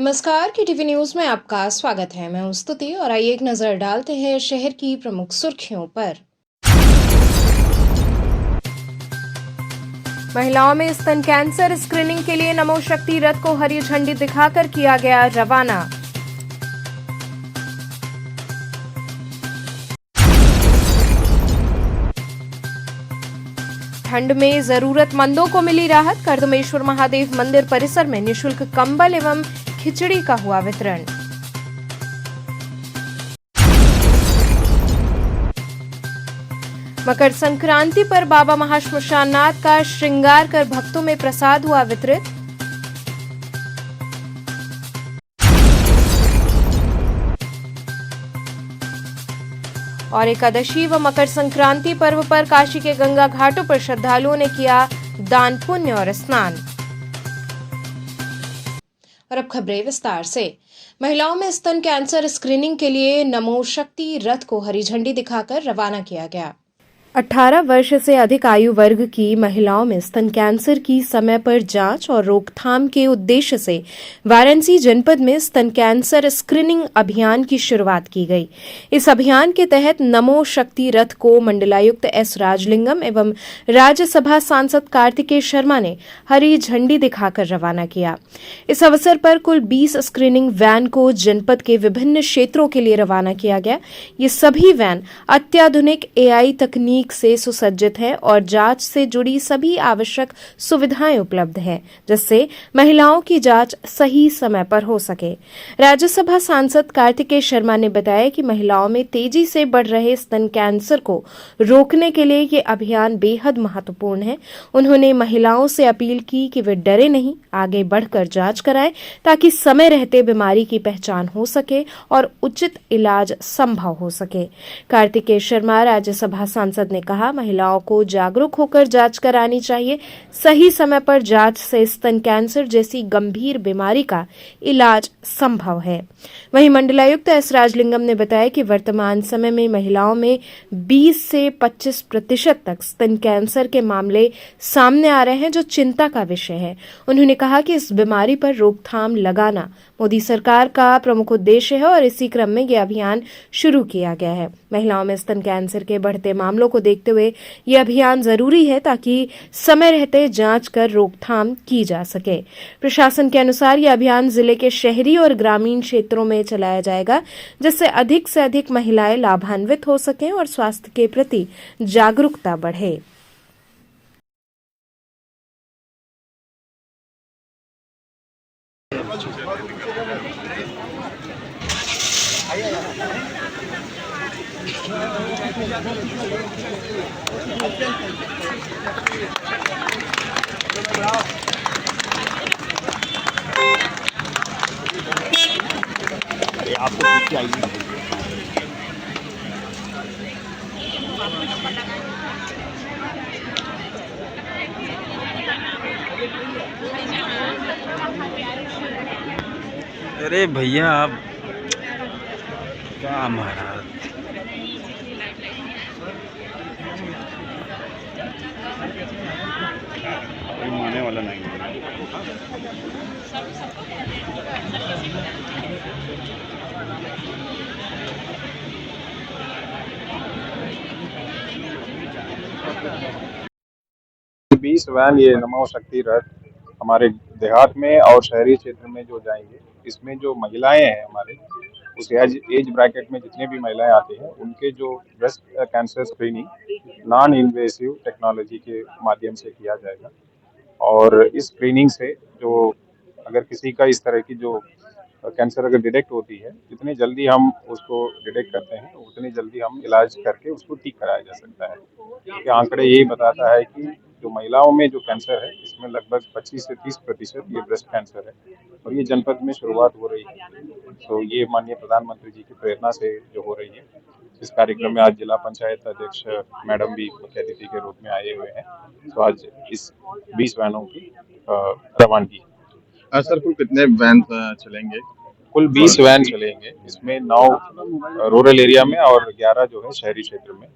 नमस्कार के TV news में आपका स्वागत है। मैं हूं स्तुति और आइए एक नजर डालते हैं शहर की प्रमुख सुर्खियों पर। महिलाओं में स्तन कैंसर स्क्रीनिंग के लिए नमो शक्ति रथ को हरी झंडी दिखाकर किया गया रवाना। ठंड में जरूरतमंदों को मिली राहत। कर्दमेश्वर महादेव मंदिर परिसर में निःशुल्क कंबल एवं खिचड़ी का हुआ वितरण। मकर संक्रांति पर बाबा महाश्मशाननाथ का श्रृंगार कर भक्तों में प्रसाद हुआ वितरित। और एकादशी व मकर संक्रांति पर्व पर काशी के गंगा घाटों पर श्रद्धालुओं ने किया दान पुण्य और स्नान। और अब खबरें विस्तार से। महिलाओं में स्तन कैंसर स्क्रीनिंग के लिए नमो शक्ति रथ को हरी झंडी दिखाकर रवाना किया गया। 18 वर्ष से अधिक आयु वर्ग की महिलाओं में स्तन कैंसर की समय पर जांच और रोकथाम के उद्देश्य से वाराणसी जनपद में स्तन कैंसर स्क्रीनिंग अभियान की शुरुआत की गई। इस अभियान के तहत नमो शक्ति रथ को मंडलायुक्त एस राजलिंगम एवं राज्यसभा सांसद कार्तिकेय शर्मा ने हरी झंडी दिखाकर रवाना किया। इस अवसर पर कुल 20 स्क्रीनिंग वैन को जनपद के विभिन्न क्षेत्रों के लिए रवाना किया गया। ये सभी वैन अत्याधुनिक एआई तकनीक से सुसज्जित है और जांच से जुड़ी सभी आवश्यक सुविधाएं उपलब्ध हैं, जिससे महिलाओं की जांच सही समय पर हो सके। राज्यसभा सांसद कार्तिकेय शर्मा ने बताया कि महिलाओं में तेजी से बढ़ रहे स्तन कैंसर को रोकने के लिए ये अभियान बेहद महत्वपूर्ण है। उन्होंने महिलाओं से अपील की कि वे डरे नहीं, आगे बढ़कर जांच कराएं ताकि समय रहते बीमारी की पहचान हो सके और उचित इलाज संभव हो सके। कार्तिकेय शर्मा राज्यसभा सांसद ने कहा, महिलाओं को जागरूक होकर जांच करानी चाहिए। सही समय पर जांच से स्तन कैंसर जैसी गंभीर बीमारी का इलाज संभव है। वहीं मंडलायुक्त एस राजलिंगम ने बताया कि वर्तमान समय में महिलाओं में 20 से 25% तक स्तन कैंसर के मामले सामने आ रहे हैं, जो चिंता का विषय है। उन्होंने कहा कि इस बीमारी पर रोकथाम लगाना मोदी सरकार का प्रमुख उद्देश्य है और इसी क्रम में यह अभियान शुरू किया गया है। महिलाओं में स्तन कैंसर के बढ़ते मामलों को देखते हुए यह अभियान जरूरी है ताकि समय रहते जांच कर रोकथाम की जा सके। प्रशासन के अनुसार यह अभियान जिले के शहरी और ग्रामीण क्षेत्रों में चलाया जाएगा, जिससे अधिक से अधिक महिलाएं लाभान्वित हो सकें और स्वास्थ्य के प्रति जागरूकता बढ़े। अरे भैया आप क्या महाराज कोई मानने वाला नहीं है। बीस वैन ये नमो शक्ति रथ हमारे देहात में और शहरी क्षेत्र में जो जाएंगे, इसमें जो महिलाएं हैं हमारे उस एज ब्रैकेट में जितने भी महिलाएं आती हैं, उनके जो breast cancer screening non invasive technology के माध्यम से किया जाएगा। और इस स्क्रीनिंग से जो अगर किसी का इस तरह की जो कैंसर अगर डिटेक्ट होती है, जितनी जल्दी हम उसको डिटेक्ट करते हैं उतनी जल्दी हम इलाज करके उसको ठीक कराया जा सकता है। क्योंकि आंकड़े यही बताता है कि जो महिलाओं में जो कैंसर है, इसमें लगभग 25 से 30% ये ब्रेस्ट कैंसर है और ये जनपद में शुरुआत हो रही है। तो ये माननीय प्रधानमंत्री जी की प्रेरणा से जो हो रही है। इस कार्यक्रम में आज जिला पंचायत अध्यक्ष मैडम भी मुख्य अतिथि के रूप में आए हुए हैं। तो आज इस 20 वैनों की रवानगी। सर कुल कितने वैन चलेंगे? कुल 20 वैन चलेंगे। इसमें 9 रूरल एरिया में और 11 जो है शहरी क्षेत्र में।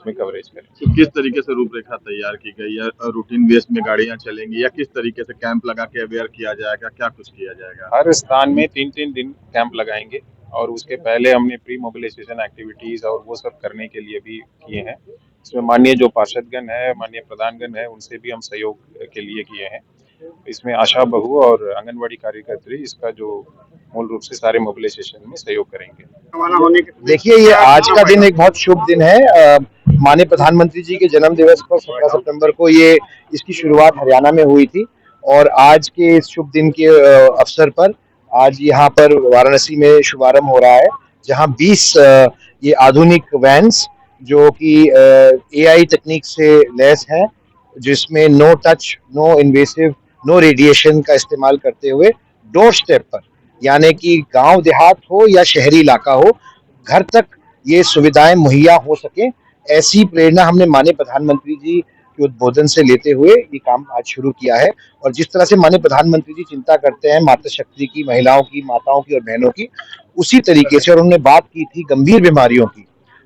उसमें कवरेज करें। तो किस तरीके से रूपरेखा तैयार की गई है? रूटीन बेस में गाड़ियां चलेंगी या किस तरीके से कैंप लगा के अवेयर किया जाएगा? क्या कुछ किया जाएगा? हर स्थान में 3-3 दिन कैंप लगाएंगे और उसके पहले हमने प्री मोबिलाइजेशन एक्टिविटीज और वो सब करने के लिए भी किए हैं। इसमें माननीय जो पार्षदगण है, माननीय प्रधानगण है, उनसे भी हम सहयोग के लिए किए हैं। इसमें आशा बहु और आंगनवाड़ी कार्यकर्त्री इसका जो मूल रूप से सारे मोबिलाइजेशन में सहयोग करेंगे। देखिए, ये आज का दिन एक बहुत शुभ दिन है। माननीय प्रधानमंत्री जी के जन्म दिवस पर 17 सितंबर को ये इसकी शुरुआत हरियाणा में हुई थी और आज के इस शुभ दिन के अवसर पर आज यहाँ पर वाराणसी में शुभारंभ हो रहा है, जहाँ 20 ये आधुनिक वैन्स जो कि AI तकनीक से लैस है, जिसमें no touch, no invasive, no radiation का इस्तेमाल करते हुए डोर स्टेप पर, यानी कि गांव देहात हो या शहरी इलाका हो, घर तक ये सुविधाएं मुहैया हो सके, ऐसी प्रेरणा हमने माननीय प्रधानमंत्री जी के उद्बोधन से लेते हुए ये काम आज शुरू किया है। और जिस तरह से माननीय प्रधानमंत्री जी चिंता करते हैं मातृशक्ति की, महिलाओं की, माताओं की और बहनों की, उसी तरीके से, और उन्होंने बात की थी गंभीर बीमारियों की,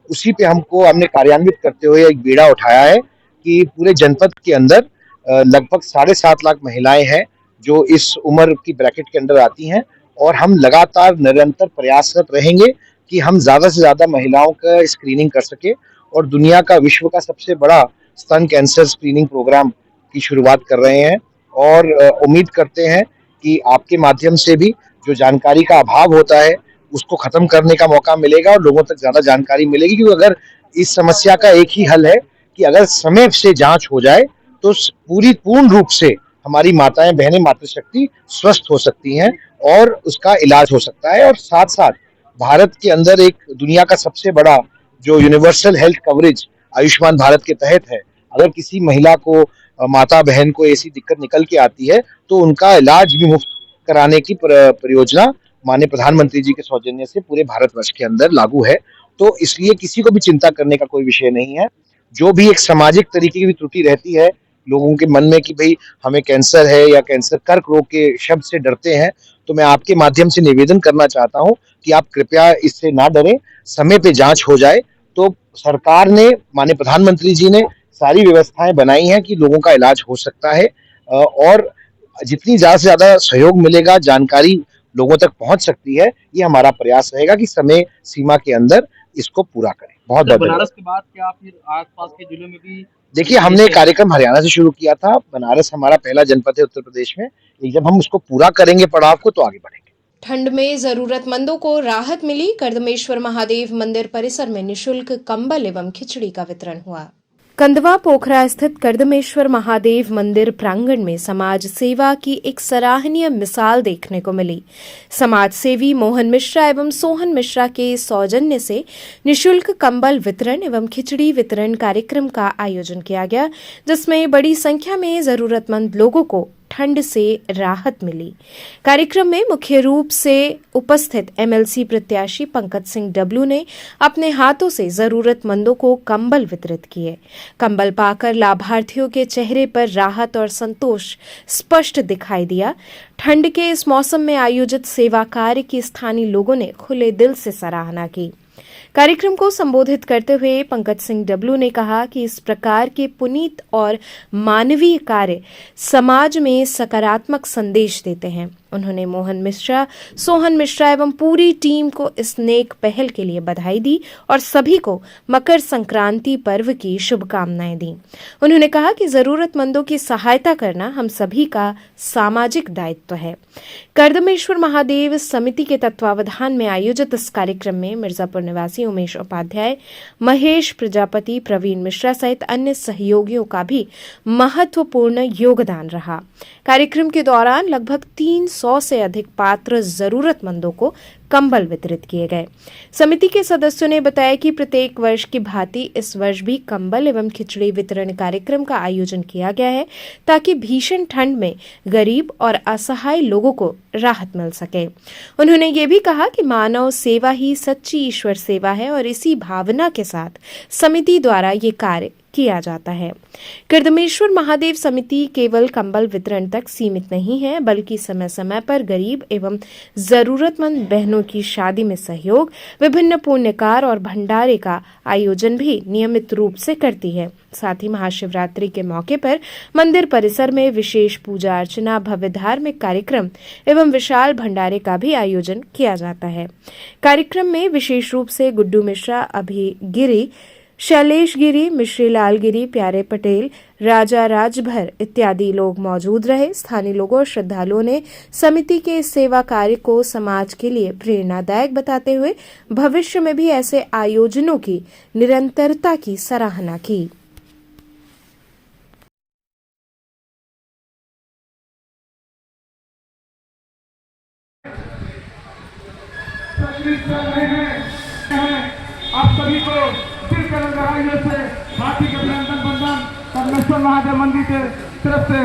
उसी पे हमने कार्यान्वित करते हुए एक बीड़ा उठाया है कि पूरे जनपद के अंदर लगभग 7.5 लाख महिलाएं हैं जो इस उम्र की ब्रैकेट के अंदर आती हैं, और हम लगातार निरंतर प्रयासरत रहेंगे कि हम ज्यादा से ज्यादा महिलाओं का स्क्रीनिंग कर सके और दुनिया का, विश्व का सबसे बड़ा स्तन कैंसर स्क्रीनिंग प्रोग्राम की शुरुआत कर रहे हैं। और उम्मीद करते हैं कि आपके माध्यम से भी जो जानकारी का अभाव होता है उसको खत्म करने का मौका मिलेगा और लोगों तक ज्यादा जानकारी मिलेगी। क्योंकि अगर इस समस्या का एक ही हल है कि अगर समय से जांच हो जाए तो पूर्ण रूप से हमारी माताएं बहनें, मातृशक्ति स्वस्थ हो सकती हैं और उसका इलाज हो सकता है। और साथ साथ भारत के अंदर एक दुनिया का सबसे बड़ा जो universal health coverage Ayushman Bharat के तहत है, अगर किसी महिला को, माता बहन को ऐसी दिक्कत निकल के आती है तो उनका इलाज भी मुफ्त कराने की परियोजना माननीय प्रधानमंत्री जी के सौजन्य से पूरे भारतवर्ष के अंदर लागू है। तो इसलिए किसी को भी चिंता करने का कोई विषय नहीं है। जो भी एक सामाजिक तरीके की भी त्रुटि रहती है लोगों के मन में कि भाई हमें कैंसर है या कैंसर, कर्क रोग के शब्द से डरते हैं, तो मैं आपके माध्यम से निवेदन करना चाहता हूं कि आप कृपया इससे ना डरें, समय पे जांच हो जाए। तो सरकार ने, माननीय प्रधानमंत्री जी ने सारी व्यवस्थाएं बनाई हैं कि लोगों का इलाज हो सकता है और जितनी ज्यादा से ज्यादा सहयोग मिलेगा, जानकारी लोगों तक पहुंच सकती है, ये हमारा प्रयास रहेगा कि समय सीमा के अंदर इसको पूरा करें। बहुत बहुत बनारस के बाद क्या फिर आसपास के जिलों में भी? देखिए, हमने कार्यक्रम हरियाणा से शुरू किया था, बनारस हमारा पहला जनपद है उत्तर प्रदेश में। जब हम उसको पूरा करेंगे पड़ाव को तो आगे बढ़ेंगे। ठंड में जरूरतमंदों को राहत मिली। कर्दमेश्वर महादेव मंदिर परिसर में निशुल्क कंबल एवं खिचड़ी का वितरण हुआ। कंदवा पोखरा स्थित कर्दमेश्वर महादेव मंदिर प्रांगण में समाज सेवा की एक सराहनीय मिसाल देखने को मिली। समाज सेवी मोहन मिश्रा एवं सोहन मिश्रा के सौजन्य से निशुल्क कंबल वितरण एवं खिचड़ी वितरण कार्यक्रम का आयोजन किया गया, जिसमें बड़ी संख्या में जरूरतमंद लोगों को ठंड से राहत मिली। कार्यक्रम में मुख्य रूप से उपस्थित MLC प्रत्याशी पंकज सिंह डब्लू ने अपने हाथों से जरूरतमंदों को कंबल वितरित किए। कंबल पाकर लाभार्थियों के चेहरे पर राहत और संतोष स्पष्ट दिखाई दिया। ठंड के इस मौसम में आयोजित सेवा कार्य की स्थानीय लोगों ने खुले दिल से सराहना की। कार्यक्रम को संबोधित करते हुए पंकज सिंह डब्लू ने कहा कि इस प्रकार के पुनीत और मानवीय कार्य समाज में सकारात्मक संदेश देते हैं। उन्होंने मोहन मिश्रा, सोहन मिश्रा एवं पूरी टीम को इस नेक पहल के लिए बधाई दी और सभी को मकर संक्रांति पर्व की शुभकामनाएं दी। उन्होंने कहा कि जरूरतमंदों की सहायता करना हम सभी का सामाजिक दायित्व है। कर्दमेश्वर महादेव समिति के तत्वावधान में आयोजित इस कार्यक्रम में मिर्जापुर निवासी उमेश उपाध्याय, महेश प्रजापति, प्रवीण मिश्रा सहित अन्य सहयोगियों का भी महत्वपूर्ण योगदान रहा। कार्यक्रम के दौरान लगभग 300 से अधिक पात्र जरूरतमंदों को कंबल वितरित किए गए। समिति के सदस्यों ने बताया कि प्रत्येक वर्ष की भांति इस वर्ष भी कंबल एवं खिचड़ी वितरण कार्यक्रम का आयोजन किया गया है, ताकि भीषण ठंड में गरीब और असहाय लोगों को राहत मिल सके। उन्होंने ये भी कहा कि मानव सेवा ही सच्ची ईश्वर सेवा है और इसी भावना के साथ समिति द्वारा ये कार्य किया जाता है। कृदमेश्वर महादेव समिति केवल कंबल वितरण तक सीमित नहीं है, बल्कि समय समय पर गरीब एवं जरूरतमंद बहनों की शादी में सहयोग, विभिन्न पुण्यकार और भंडारे का आयोजन भी नियमित रूप से करती है। साथ ही महाशिवरात्रि के मौके पर मंदिर परिसर में विशेष पूजा अर्चना, भव्य धार्मिक कार्यक्रम एवं विशाल भंडारे का भी आयोजन किया जाता है। कार्यक्रम में विशेष रूप से गुड्डू मिश्रा, अभि गिरी, शैलेश गिरी, मिश्रीलाल गिरी, प्यारे पटेल, राजा राजभर इत्यादि लोग मौजूद रहे। स्थानीय लोगों और श्रद्धालुओं ने समिति के इस सेवा कार्य को समाज के लिए प्रेरणादायक बताते हुए भविष्य में भी ऐसे आयोजनों की निरंतरता की सराहना की। आप सभी को दिल के गहराइयों से हार्दिक अभिनंदन वंदन कर्मेश्वर महादेव मंदिर के तरफ से।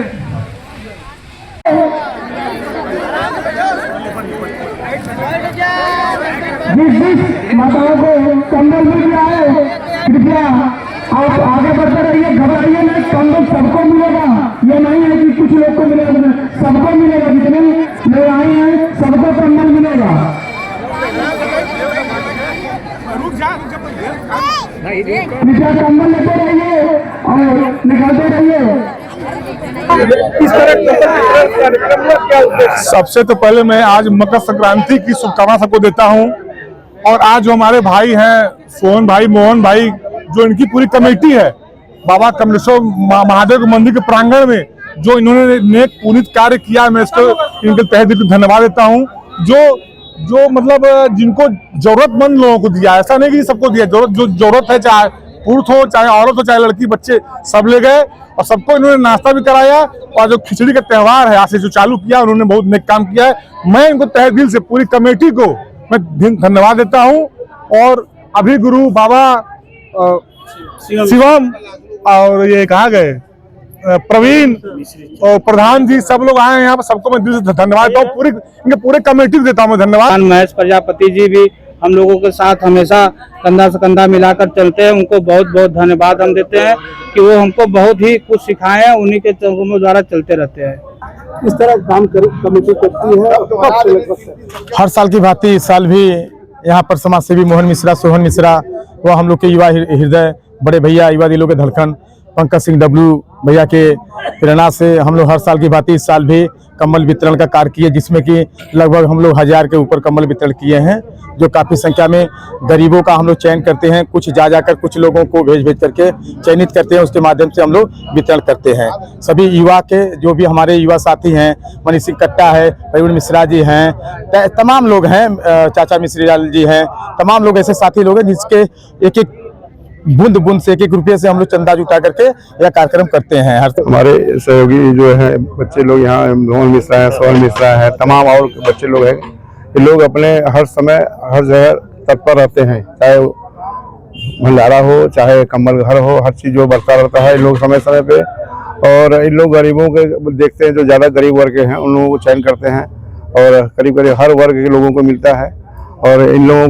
माताओं को कंबल मिल गया है, कृपया आप आगे बढ़ते रहिए, घबराइए नहीं, कंबल सबको मिलेगा। ये नहीं है कि कुछ लोग को मिलेगा, सबको मिलेगा। जितने लोग आए हैं सबको कंबल मिलेगा। कृपया कंबल लेते रहिए और निकालते रहिए। सबसे तो पहले मैं आज मकर संक्रांति की शुभकामना सबको देता हूं। और आज जो हमारे भाई हैं सोहन भाई, मोहन भाई, जो इनकी पूरी कमेटी है बाबा कमलेश्वर महादेव के मंदिर के प्रांगण में जो इन्होंने नेक पुनीत कार्य किया, मैं इसको इनके तहे दिल से धन्यवाद देता हूं। जो मतलब जिनको जरूरतमंद लोगों को दिया, ऐसा नहीं कि सबको दिया, जो जरूरत है, चाहे पुरुष हो, चाहे औरत हो, चाहे लड़की बच्चे, सब ले गए और सबको इन्होंने नाश्ता भी कराया। और जो खिचड़ी का त्योहार है आज से जो चालू किया, उन्होंने बहुत नेक काम किया है। मैं इनको तहे दिल से पूरी कमेटी को मैं धन्यवाद देता हूँ। और अभी गुरु बाबा शिवम और ये कहाँ गए प्रवीण और प्रधान जी, सब लोग आए हैं यहाँ पर, सबको मैं दिल से धन्यवाद देता हूँ। इनके पूरे कमेटी को देता हूँ मैं धन्यवाद। महेश प्रजापति जी भी हम लोगों के साथ हमेशा कंधा से कंधा मिलाकर चलते हैं। उनको बहुत बहुत धन्यवाद हम देते हैं कि वो हमको बहुत ही कुछ सिखाए हैं, उन्हीं के द्वारा चलते रहते हैं। इस तरह काम कमेटी करती है। हर साल की भांति इस साल भी यहाँ पर समाज सेवी मोहन मिश्रा, सोहन मिश्रा, वो हम लोग के युवा हृदय, बड़े भैया, युवा दिलों के धड़कन पंकज सिंह डब्लू भैया के प्रेरणा से हम लोग हर साल की भांति इस साल भी कंबल वितरण का कार्य किए, जिसमें कि लगभग हम लोग 1000 के ऊपर कंबल वितरण किए हैं, जो काफ़ी संख्या में गरीबों का हम लोग चयन करते हैं। कुछ जाकर कुछ लोगों को भेज करके चयनित करते हैं, उसके माध्यम से हम लोग वितरण करते हैं। सभी युवा के जो भी हमारे युवा साथी हैं, मनीष सिंह कट्टा है, प्रवीण मिश्रा जी हैं, तमाम लोग हैं, चाचा मिश्रीलाल जी हैं, तमाम लोग ऐसे साथी लोग हैं जिसके एक एक बूंद बूंद से, एक एक रुपये से हम लोग चंदा जुटा करके यह कार्यक्रम करते हैं। हमारे सहयोगी जो है बच्चे लोग यहाँ, मोहन मिश्रा है, सोहन मिश्रा है, तमाम और बच्चे लोग हैं, ये लोग अपने हर समय हर जगह तत्पर रहते हैं, चाहे भंडारा हो, चाहे कंबल घर हो, हर चीज़ जो बरता रहता है, लोग समय समय पे। और इन लोग गरीबों के देखते हैं, जो ज़्यादा गरीब वर्ग के हैं उन लोगों को चयन करते हैं और करीब करीब हर वर्ग के लोगों को मिलता है। और इन लोगों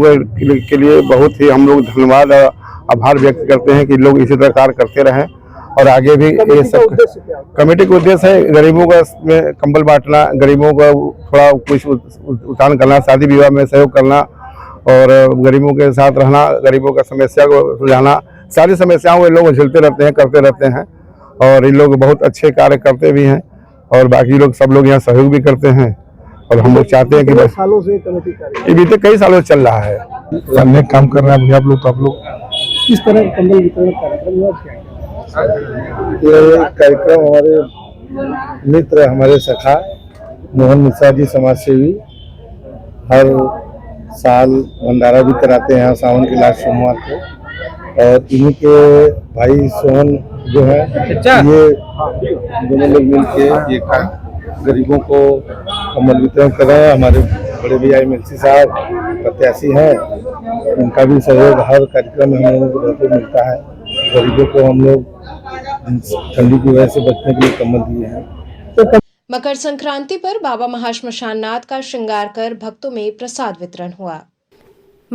के लिए बहुत ही हम लोग धन्यवाद और आभार व्यक्त करते हैं कि लोग इसी तरह कार्य करते रहें और आगे भी ये सब। कमेटी का उद्देश्य है गरीबों का में कंबल बांटना, गरीबों का थोड़ा कुछ उत्थान करना, शादी विवाह में सहयोग करना और गरीबों के साथ रहना, गरीबों का समस्या को सुलझाना। सारी समस्याओं को लोग झेलते रहते हैं, करते रहते हैं और इन लोग बहुत अच्छे कार्य करते भी हैं और बाकी लोग सब लोग यहाँ सहयोग भी करते हैं। और हम लोग चाहते हैं कि सालों से कमेटी कार्य ये बीते कई सालों से चल रहा है, सामने काम कर रहे हैं आप लोग, तो आप लोग किस तरह कंबल वितरण कार्यक्रम हुआ? ये कार्यक्रम हमारे मित्र, हमारे सखा मोहन मिश्रा जी समाज सेवी हर साल भंडारा भी कराते हैं सावन के लास्ट सोमवार को। और इन्हीं के भाई सोहन जो है, ये दोनों लोग मिलके ये गरीबों को कंबल वितरण कर रहे हैं। हमारे बड़े भैया एमएलसी साहब प्रत्याशी हैं, उनका भी सहयोग हर कार्यक्रम में हम लोगों को भरपूर मिलता है। गरीबों को हम लोग ठंडी की वजह से बचने के लिए कंबल दिए हैं। मकर संक्रांति पर बाबा महाश्मशाननाथ का श्रृंगार कर भक्तों में प्रसाद वितरण हुआ।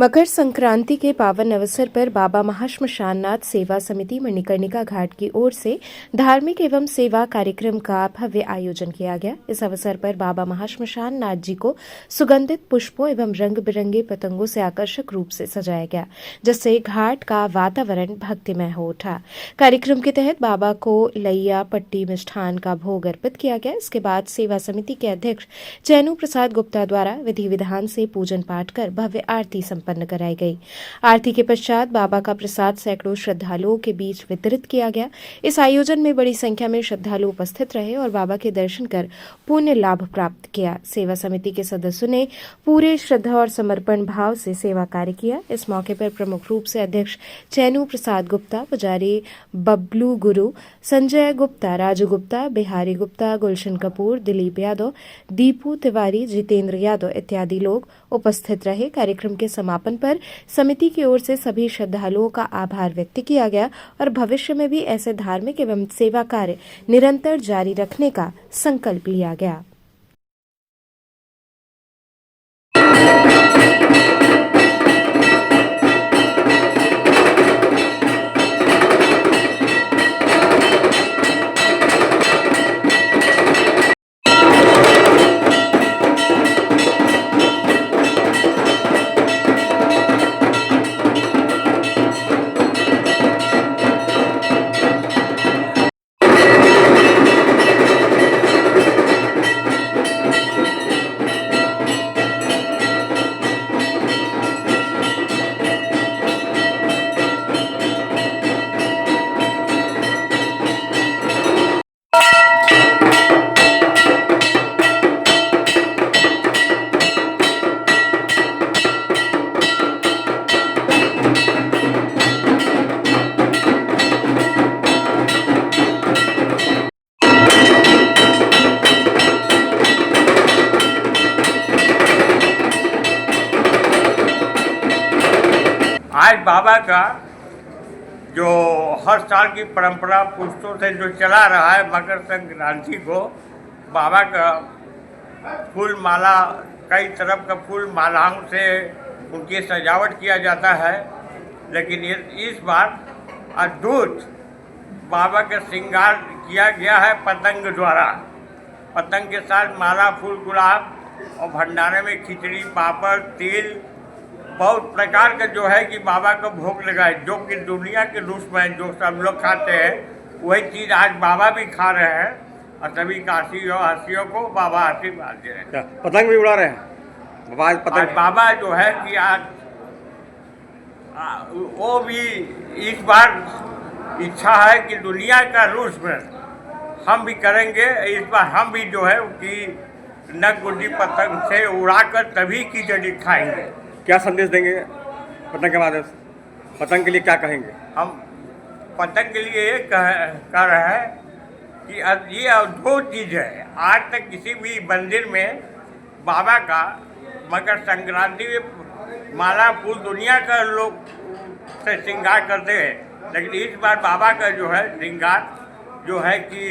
मकर संक्रांति के पावन अवसर पर बाबा महाश्मशाननाथ सेवा समिति मणिकर्णिका घाट की ओर से धार्मिक एवं सेवा कार्यक्रम का भव्य आयोजन किया गया। इस अवसर पर बाबा महाश्मशाननाथ जी को सुगंधित पुष्पों एवं रंग बिरंगे पतंगों से आकर्षक रूप से सजाया गया, जिससे घाट का वातावरण भक्तिमय हो उठा। कार्यक्रम के तहत बाबा को लैया पट्टी मिष्ठान का भोग अर्पित किया गया। इसके बाद सेवा समिति के अध्यक्ष चैनू प्रसाद गुप्ता द्वारा विधि विधान से पूजन पाठ कर भव्य आरती संपन्न कराई गई। आरती के पश्चात बाबा का प्रसाद सैकड़ों श्रद्धालुओं के बीच वितरित किया गया। इस आयोजन में बड़ी संख्या में श्रद्धालु उपस्थित रहे और बाबा के दर्शन कर पुण्य लाभ प्राप्त किया। सेवा समिति के सदस्यों ने पूरे श्रद्धा और समर्पण भाव से सेवा कार्य किया। इस मौके पर प्रमुख रूप से अध्यक्ष चैनू प्रसाद गुप्ता, पुजारी बबलू गुरु, संजय गुप्ता, राजू गुप्ता, बिहारी गुप्ता, गुलशन कपूर, दिलीप यादव, दीपू तिवारी, जितेंद्र यादव इत्यादि लोग उपस्थित रहे। कार्यक्रम के समापन पर समिति की ओर से सभी श्रद्धालुओं का आभार व्यक्त किया गया और भविष्य में भी ऐसे धार्मिक एवं सेवा कार्य निरंतर जारी रखने का संकल्प लिया गया। आज बाबा का जो हर साल की परंपरा पुरुषों से जो चला रहा है, मकर संक्रांति को बाबा का फूल माला, कई तरफ का फूल मालाओं से उनकी सजावट किया जाता है। लेकिन इस बार अद्भुत बाबा का श्रृंगार किया गया है पतंग द्वारा। पतंग के साथ माला, फूल, गुलाब और भंडारे में खिचड़ी, पापड़, तिल, बहुत प्रकार का जो है कि बाबा को भोग लगाए, जो कि दुनिया के रूप में जो सब लोग खाते हैं वही चीज़ आज बाबा भी खा रहे हैं और सभी काशी और हस्तियों को बाबा आशीर्वाद दे रहे हैं। पतंग भी उड़ा रहे हैं आज बाबा जो है कि आज वो भी इस बार इच्छा है कि दुनिया का रूप में हम भी करेंगे। इस बार हम भी जो है कि नग गुड्डी पतंग से उड़ाकर तभी खिचड़ी खाएंगे। क्या संदेश देंगे पतंग के माध्यम से? पतंग के लिए क्या कहेंगे? हम पतंग के लिए ये कह रहे हैं कि अब ये अद्भुत चीज़ है। आज तक किसी भी मंदिर में बाबा का मकर संक्रांति में माला, फूल दुनिया का लोग से श्रृंगार करते हैं, लेकिन इस बार बाबा का जो है श्रृंगार जो है कि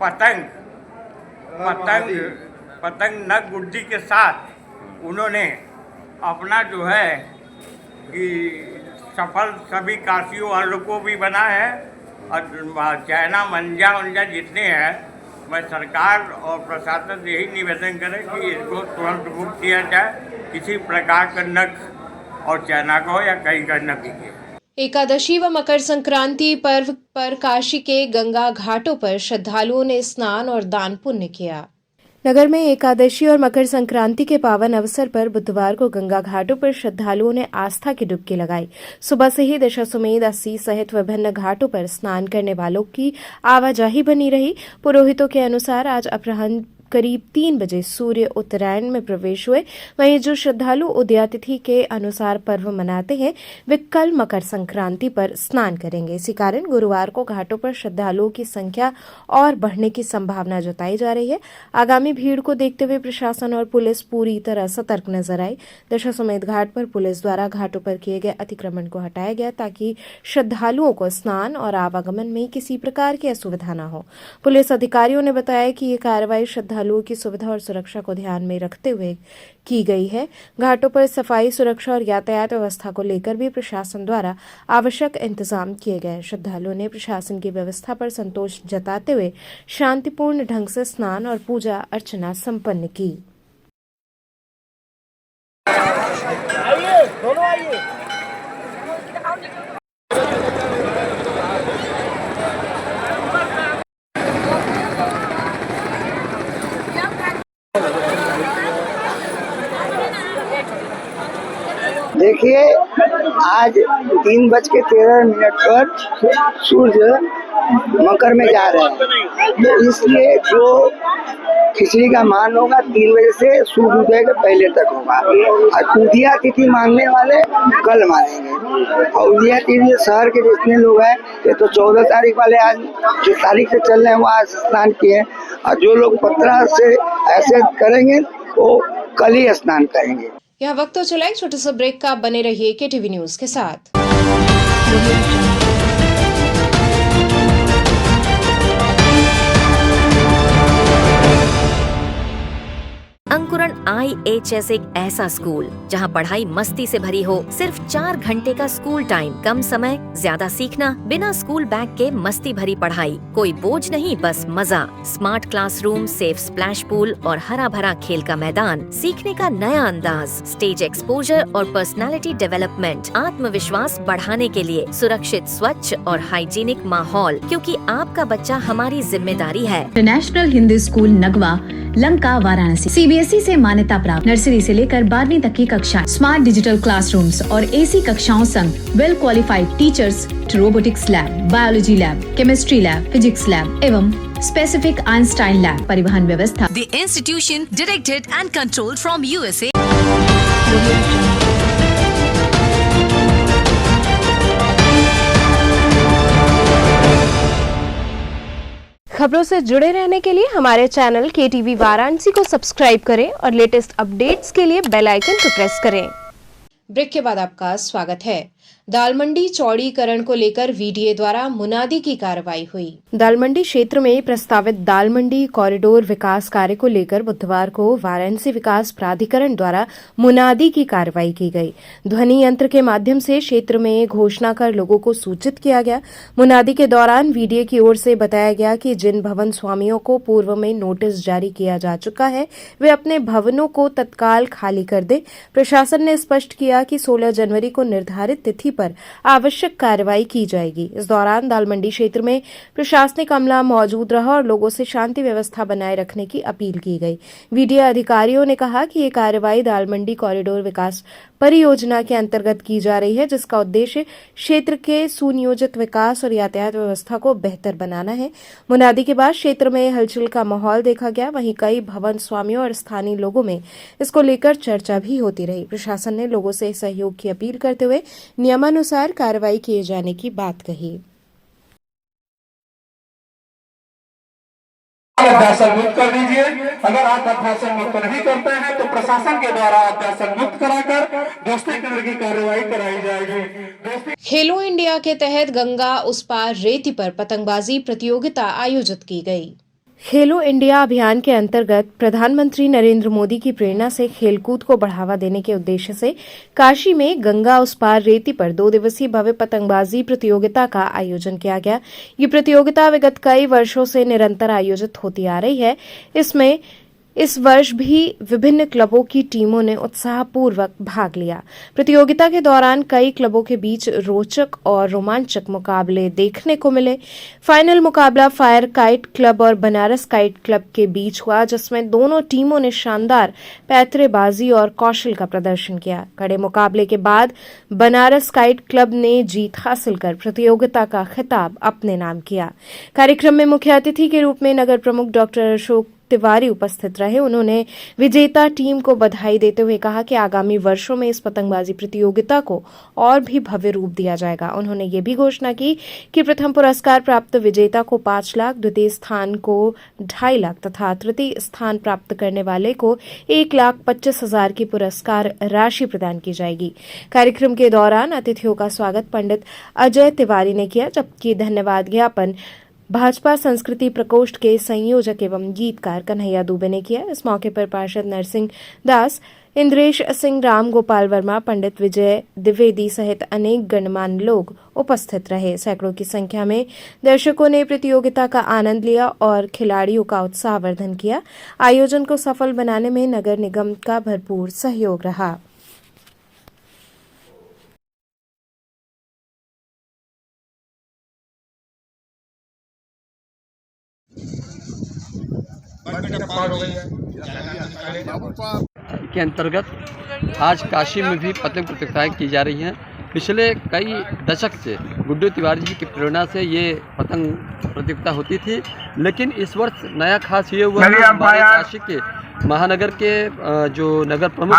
पतंग नग गुड्डी के साथ उन्होंने अपना जो है कि सफल सभी काशियों वालों को भी बना है। और चाइना मंजा जितने हैं, मैं सरकार और प्रशासन से यही निवेदन करें कि इसको तुरंत मुक्त किया जाए, किसी प्रकार का नख और चाइना का हो या कहीं का न कीजिए। एकादशी व मकर संक्रांति पर्व पर काशी के गंगा घाटों पर श्रद्धालुओं ने स्नान और दान पुण्य किया। नगर में एकादशी और मकर संक्रांति के पावन अवसर पर बुधवार को गंगा घाटों पर श्रद्धालुओं ने आस्था की डुबकी लगाई। सुबह से ही दशाश्वमेध, अस्सी सहित विभिन्न घाटों पर स्नान करने वालों की आवाजाही बनी रही। पुरोहितों के अनुसार आज अपराह्न करीब 3 बजे सूर्य उत्तरायण में प्रवेश हुए। वहीं जो श्रद्धालु उदयातिथि के अनुसार पर्व मनाते हैं वे कल मकर संक्रांति पर स्नान करेंगे। इसी कारण गुरुवार को घाटों पर श्रद्धालुओं की संख्या और बढ़ने की संभावना जताई जा रही है। आगामी भीड़ को देखते हुए प्रशासन और पुलिस पूरी तरह सतर्क नजर आई। दशाश्वमेध घाट पर पुलिस द्वारा घाटों पर किए गए अतिक्रमण को हटाया गया ताकि श्रद्धालुओं को स्नान और आवागमन में किसी प्रकार की असुविधा न हो। पुलिस अधिकारियों ने बताया कि ये कार्रवाई श्रद्धालु श्रद्धालुओं की सुविधा और सुरक्षा को ध्यान में रखते हुए की गई है। घाटों पर सफाई, सुरक्षा और यातायात व्यवस्था को लेकर भी प्रशासन द्वारा आवश्यक इंतजाम किए गए हैं। श्रद्धालुओं ने प्रशासन की व्यवस्था पर संतोष जताते हुए शांतिपूर्ण ढंग से स्नान और पूजा अर्चना संपन्न की। देखिए, आज 3:13 पर सूर्य मकर में जा रहे हैं, तो इसलिए जो खिचड़ी का मान होगा 3 बजे से सूर्योदय के पहले तक होगा। और उदया तिथि मांगने वाले कल मानेंगे। और उदया तिथि शहर के जितने लोग हैं, ये तो 14 तारीख वाले आज जिस तारीख से चल रहे हैं वो आज स्नान किए, और जो लोग 15 से ऐसे करेंगे वो कल ही स्नान करेंगे। यह वक्त तो चला एक छोटे से ब्रेक का। बने रहिए KTV न्यूज के साथ। अंकुरण IHS एक ऐसा स्कूल जहां पढ़ाई मस्ती से भरी हो। सिर्फ 4 घंटे का स्कूल टाइम, कम समय, ज्यादा सीखना, बिना स्कूल बैग के मस्ती भरी पढ़ाई, कोई बोझ नहीं, बस मजा। Smart classroom, safe splash pool और हरा भरा खेल का मैदान, सीखने का नया अंदाज, स्टेज एक्सपोजर और पर्सनालिटी डेवलपमेंट, आत्मविश्वास बढ़ाने के लिए सुरक्षित, स्वच्छ और हाइजीनिक माहौल, क्योंकि आपका बच्चा हमारी जिम्मेदारी है। International Hindi school Nagwa, Lanka, Varanasi. CBSE से मान्यता प्राप्त नर्सरी से लेकर 12वीं तक की कक्षाएं, स्मार्ट डिजिटल क्लासरूम्स और AC कक्षाओं संग well qualified teachers, robotics lab, biology lab, chemistry lab, physics lab एवं स्पेसिफिक आइंस्टाइन लैब, परिवहन व्यवस्था। The institution directed and controlled from USA. खबरों से जुड़े रहने के लिए हमारे चैनल KTV वाराणसी को सब्सक्राइब करें और लेटेस्ट अपडेट्स के लिए बेल आइकन को प्रेस करें। ब्रेक के बाद आपका स्वागत है। दालमंडी चौड़ीकरण को लेकर VDA द्वारा मुनादी की कार्रवाई हुई। दालमंडी क्षेत्र में प्रस्तावित दालमंडी कॉरिडोर विकास कार्य को लेकर बुधवार को वाराणसी विकास प्राधिकरण द्वारा मुनादी की कार्रवाई की गई। ध्वनि यंत्र के माध्यम से क्षेत्र में घोषणा कर लोगों को सूचित किया गया। मुनादी के दौरान VDA की ओर से बताया गया कि जिन भवन स्वामियों को पूर्व में नोटिस जारी किया जा चुका है वे अपने भवनों को तत्काल खाली कर दे। प्रशासन ने स्पष्ट किया कि 16 जनवरी को निर्धारित तिथि पर आवश्यक कार्रवाई की जाएगी। इस दौरान दालमंडी क्षेत्र में प्रशासनिक अमला मौजूद रहा और लोगों से शांति व्यवस्था बनाए रखने की अपील की गई। VDA अधिकारियों ने कहा कि ये कार्रवाई दालमंडी कॉरिडोर विकास परियोजना के अंतर्गत की जा रही है, जिसका उद्देश्य क्षेत्र के सुनियोजित विकास और यातायात व्यवस्था को बेहतर बनाना है। मुनादी के बाद क्षेत्र में हलचल का माहौल देखा गया। वहीं कई भवन स्वामियों और स्थानीय लोगों में इसको लेकर चर्चा भी होती रही। प्रशासन ने लोगों से सहयोग की अपील करते हुए नियमानुसार कार्रवाई किए जाने की बात कही। अध्यासन मुक्त कर दीजिए। अगर आप अध्यासन मुक्त नहीं करते हैं तो प्रशासन के द्वारा अध्यासन मुक्त कराकर दोस्तीकरण की कार्रवाई कराई जाएगी। खेलो इंडिया के तहत गंगा उस पार रेती पर पतंगबाजी प्रतियोगिता आयोजित की गई। खेलो इंडिया अभियान के अंतर्गत प्रधानमंत्री नरेंद्र मोदी की प्रेरणा से खेलकूद को बढ़ावा देने के उद्देश्य से काशी में गंगा उस पार रेती पर 2 दिवसीय भव्य पतंगबाजी प्रतियोगिता का आयोजन किया गया। ये प्रतियोगिता विगत कई वर्षों से निरंतर आयोजित होती आ रही है। इसमें इस वर्ष भी विभिन्न क्लबों की टीमों ने उत्साहपूर्वक भाग लिया। प्रतियोगिता के दौरान कई क्लबों के बीच रोचक और रोमांचक मुकाबले देखने को मिले। फाइनल मुकाबला फायर काइट क्लब और बनारस काइट क्लब के बीच हुआ, जिसमें दोनों टीमों ने शानदार पैतरेबाजी और कौशल का प्रदर्शन किया। कड़े मुकाबले के बाद बनारस काइट क्लब ने जीत हासिल कर प्रतियोगिता का खिताब अपने नाम किया। कार्यक्रम में मुख्य अतिथि के रूप में नगर प्रमुख डॉक्टर अशोक तिवारी उपस्थित रहे। उन्होंने विजेता टीम को बधाई देते हुए कहा कि आगामी वर्षों में इस पतंगबाजी प्रतियोगिता को और भी भव्य रूप दिया जाएगा। उन्होंने ये भी घोषणा की कि प्रथम पुरस्कार प्राप्त विजेता को 5 लाख, द्वितीय स्थान को 2.5 लाख तथा तृतीय स्थान प्राप्त करने वाले को 1,25,000 की पुरस्कार राशि प्रदान की जाएगी। कार्यक्रम के दौरान अतिथियों का स्वागत पंडित अजय तिवारी ने किया, जबकि धन्यवाद ज्ञापन भाजपा संस्कृति प्रकोष्ठ के संयोजक एवं गीतकार कन्हैया दुबे ने किया। इस मौके पर पार्षद नरसिंह दास, इंद्रेश सिंह, राम गोपाल वर्मा, पंडित विजय द्विवेदी सहित अनेक गणमान्य लोग उपस्थित रहे। सैकड़ों की संख्या में दर्शकों ने प्रतियोगिता का आनंद लिया और खिलाड़ियों का उत्साहवर्धन किया। आयोजन को सफल बनाने में नगर निगम का भरपूर सहयोग रहा। के अंतर्गत आज काशी में भी पतंग प्रतियोगिताएं की जा रही हैं। पिछले कई दशक से गुड्डू तिवारी जी की प्रेरणा से ये पतंग प्रतियोगिता होती थी, लेकिन इस वर्ष नया खास ये हुआ है हमारे काशी के महानगर के जो नगर प्रमुख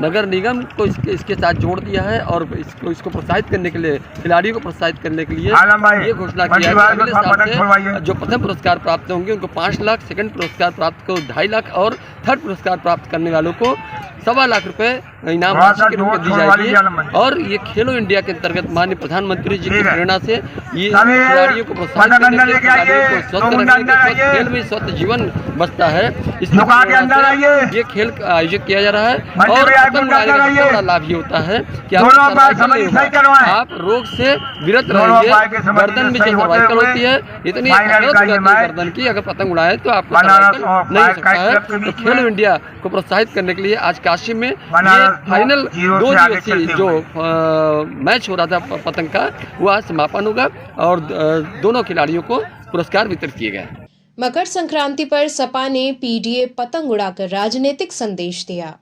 नगर निगम को इसके साथ जोड़ दिया है और इसको प्रोत्साहित करने के लिए, खिलाड़ियों को प्रोत्साहित करने के लिए ये घोषणा किया है कि अगले साल से जो प्रथम पुरस्कार प्राप्त होंगे उनको 5 लाख, सेकंड पुरस्कार प्राप्त को 2.5 लाख और थर्ड पुरस्कार प्राप्त करने वालों को 1.25 लाख रुपए इनाम राशि के रूप में दी जाएगी। और ये खेलो इंडिया के अंतर्गत माननीय प्रधानमंत्री जी की प्रेरणा से ये खिलाड़ियों को प्रोत्साहित करने के लिए, खिलाड़ियों को स्वस्थ रखने के लिए, खेल में स्वस्थ जीवन बचता है, इसलिए ये खेल आयोजित किया जा रहा है। और पतंग उड़ाने का सबसे बड़ा लाभ ये होता है कि आप रोग से विरत रहेंगे। गर्दन में जो सर्वाइकल होती है, इतनी गर्दन की अगर पतंग उड़ाए तो आपको सर्वाइकल नहीं हो सकता है। तो खेलो इंडिया को प्रोत्साहित करने के लिए आज काशी में ये फाइनल 2 दिवसीय जो मैच हो रहा था पतंग का, वो आज समापन होगा और दोनों खिलाड़ियों को पुरस्कार वितरित किए गए। मकर संक्रांति पर सपा ने पीडीए पतंग उड़ाकर राजनीतिक संदेश दिया।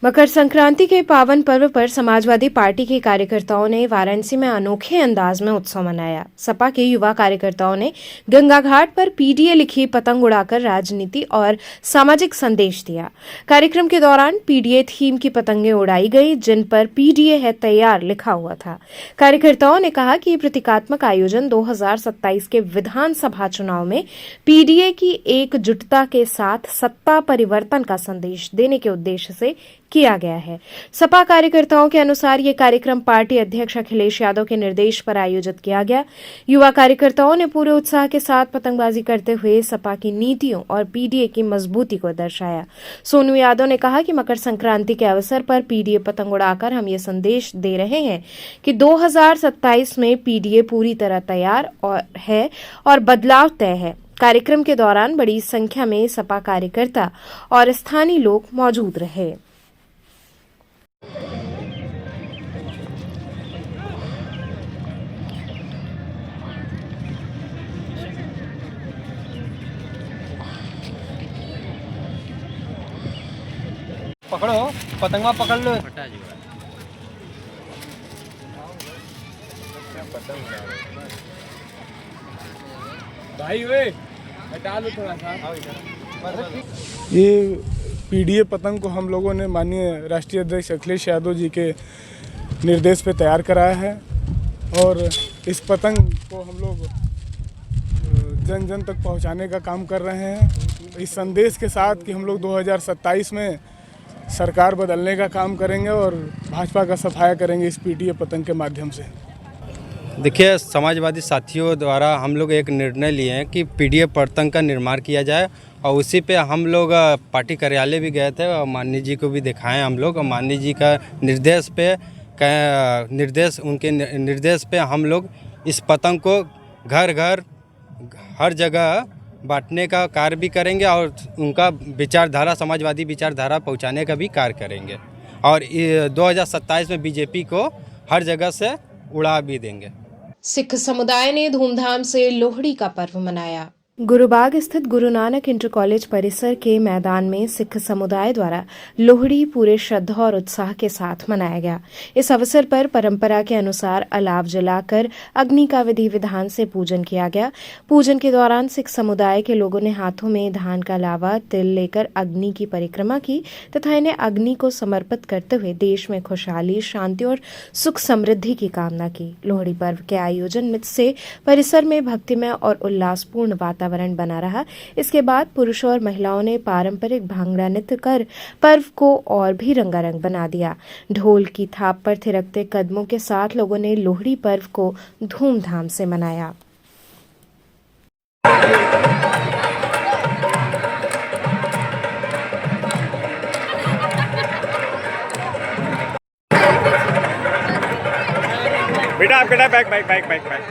मकर संक्रांति के पावन पर्व पर समाजवादी पार्टी के कार्यकर्ताओं ने वाराणसी में अनोखे अंदाज में उत्सव मनाया। सपा के युवा कार्यकर्ताओं ने गंगा घाट पर पीडीए लिखी पतंग उड़ाकर राजनीति और सामाजिक संदेश दिया। कार्यक्रम के दौरान पीडीए थीम की पतंगें उड़ाई गई, जिन पर पीडीए है तैयार लिखा हुआ था। कार्यकर्ताओं ने कहा कि ये प्रतीकात्मक आयोजन 2027 के विधानसभा चुनाव में पीडीए की एकजुटता के साथ सत्ता परिवर्तन का संदेश देने के उद्देश्य से किया गया है। सपा कार्यकर्ताओं के अनुसार ये कार्यक्रम पार्टी अध्यक्ष अखिलेश यादव के निर्देश पर आयोजित किया गया। युवा कार्यकर्ताओं ने पूरे उत्साह के साथ पतंगबाजी करते हुए सपा की नीतियों और पीडीए की मजबूती को दर्शाया। सोनू यादव ने कहा कि मकर संक्रांति के अवसर पर पीडीए पतंग उड़ाकर हम ये संदेश दे रहे हैं कि 2027 में पीडीए पूरी तरह तैयार है और बदलाव तय है। कार्यक्रम के दौरान बड़ी संख्या में सपा कार्यकर्ता और स्थानीय लोग मौजूद रहे। पकड़ो, पतंगा पकड़ लो। भाई वे हटा लो थोड़ा सा। ये पीडीए पतंग को हम लोगों ने माननीय राष्ट्रीय अध्यक्ष अखिलेश यादव जी के निर्देश पे तैयार कराया है और इस पतंग को हम लोग जन जन तक पहुंचाने का काम कर रहे हैं, इस संदेश के साथ कि हम लोग 2027 में सरकार बदलने का काम करेंगे और भाजपा का सफाया करेंगे इस पीडीए पतंग के माध्यम से। देखिए, समाजवादी साथियों द्वारा हम लोग एक निर्णय लिए हैं कि पीडीए पतंग का निर्माण किया जाए और उसी पे हम लोग पार्टी कार्यालय भी गए थे और माननीय जी को भी दिखाएं हम लोग। और माननीय जी का उनके निर्देश पे हम लोग इस पतंग को घर घर हर जगह बांटने का कार्य भी करेंगे और उनका विचारधारा, समाजवादी विचारधारा पहुंचाने का भी कार्य करेंगे और 2027 में बीजेपी को हर जगह से उड़ा भी देंगे। सिख समुदाय ने धूमधाम से लोहड़ी का पर्व मनाया। गुरुबाग स्थित गुरु नानक इंटर कॉलेज परिसर के मैदान में सिख समुदाय द्वारा लोहड़ी पूरे श्रद्धा और उत्साह के साथ मनाया गया। इस अवसर पर परंपरा के अनुसार अलाव जलाकर अग्नि का विधि विधान से पूजन किया गया। पूजन के दौरान सिख समुदाय के लोगों ने हाथों में धान का लावा, तिल लेकर अग्नि की परिक्रमा की तथा इन्हें अग्नि को समर्पित करते हुए देश में खुशहाली, शांति और सुख समृद्धि की कामना की। लोहड़ी पर्व के आयोजन से परिसर में भक्तिमय और उल्लासपूर्ण वातावरण वातावरण बना रहा। इसके बाद पुरुषों और महिलाओं ने पारंपरिक भांगड़ा नृत्य कर पर्व को और भी रंगारंग बना दिया। ढोल की थाप पर थिरकते कदमों के साथ लोगों ने लोहड़ी पर्व को धूमधाम से मनाया। बेटा बेटा back back back back back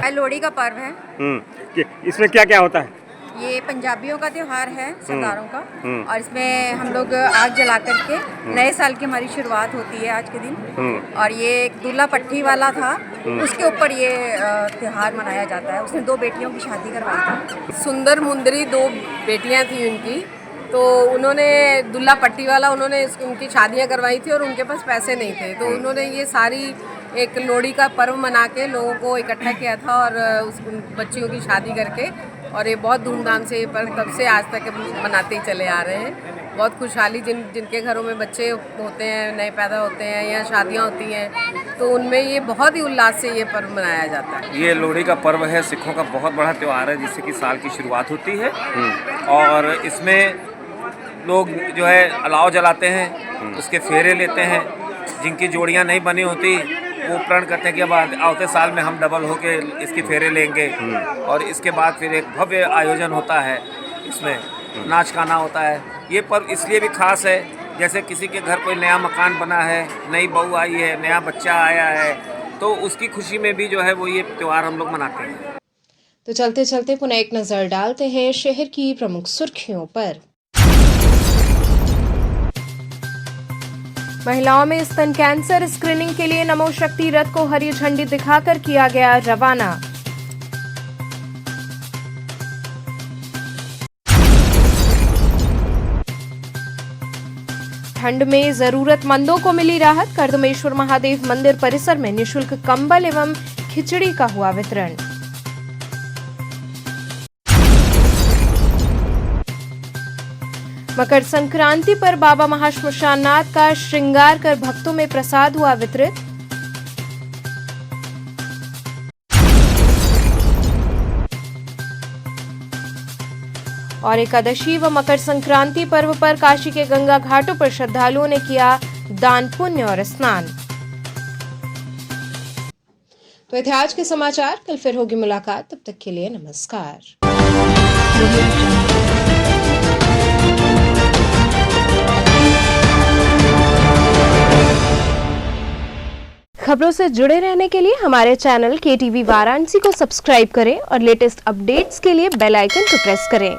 Lohri का पर्व है। इसमें क्या क्या होता है? ये पंजाबियों का त्योहार है, सरदारों का, और इसमें हम लोग आग जला करके नए साल की हमारी शुरुआत होती है आज के दिन। और ये एक दूल्हा पट्टी वाला था, उसके ऊपर ये त्योहार मनाया जाता है। उसने 2 बेटियों की शादी करवाई थी। सुंदर मुंदरी 2 बेटियां थी उनकी, तो उन्होंने दूल्हा पट्टी वाला उन्होंने उनकी शादियां करवाई थी और उनके पास पैसे नहीं थे, तो उन्होंने ये सारी एक लोहड़ी का पर्व मना के लोगों को इकट्ठा किया था और उस बच्चियों की शादी करके, और ये बहुत धूमधाम से ये पर्व तब से आज तक मनाते ही चले आ रहे हैं। बहुत खुशहाली जिनके घरों में बच्चे होते हैं, नए पैदा होते हैं या शादियां होती हैं, तो उनमें ये बहुत ही उल्लास से ये पर्व मनाया जाता है। ये लोहड़ी का पर्व है, सिखों का बहुत बड़ा त्यौहार है जिससे कि साल की शुरुआत होती है। और इसमें लोग जो है अलाव जलाते हैं, उसके फेरे लेते हैं। जिनकी जोड़ियां नहीं बनी होती वो प्रण करते हैं कि अब आते साल में हम डबल होके इसकी फेरे लेंगे। और इसके बाद फिर एक भव्य आयोजन होता है, इसमें नाच गाना होता है। ये पर्व इसलिए भी खास है, जैसे किसी के घर कोई नया मकान बना है, नई बहू आई है, नया बच्चा आया है, तो उसकी खुशी में भी जो है वो ये त्यौहार हम लोग मनाते हैं। तो चलते चलते पुनः एक नजर डालते हैं शहर की प्रमुख सुर्खियों पर। महिलाओं में स्तन कैंसर स्क्रीनिंग के लिए नमो शक्ति रथ को हरी झंडी दिखाकर किया गया रवाना। ठंड में जरूरतमंदों को मिली राहत। कर्दमेश्वर महादेव मंदिर परिसर में निःशुल्क कंबल एवं खिचड़ी का हुआ वितरण। मकर संक्रांति पर बाबा महाश्मशाननाथ का श्रृंगार कर भक्तों में प्रसाद हुआ वितरित। और एकादशी व मकर संक्रांति पर्व पर काशी के गंगा घाटों पर श्रद्धालुओं ने किया दान पुण्य और स्नान। तो थे आज के समाचार, कल फिर होगी मुलाकात, तब तक के लिए नमस्कार। खबरों से जुड़े रहने के लिए हमारे चैनल KTV वाराणसी को सब्सक्राइब करें और लेटेस्ट अपडेट्स के लिए बेल आइकन को प्रेस करें।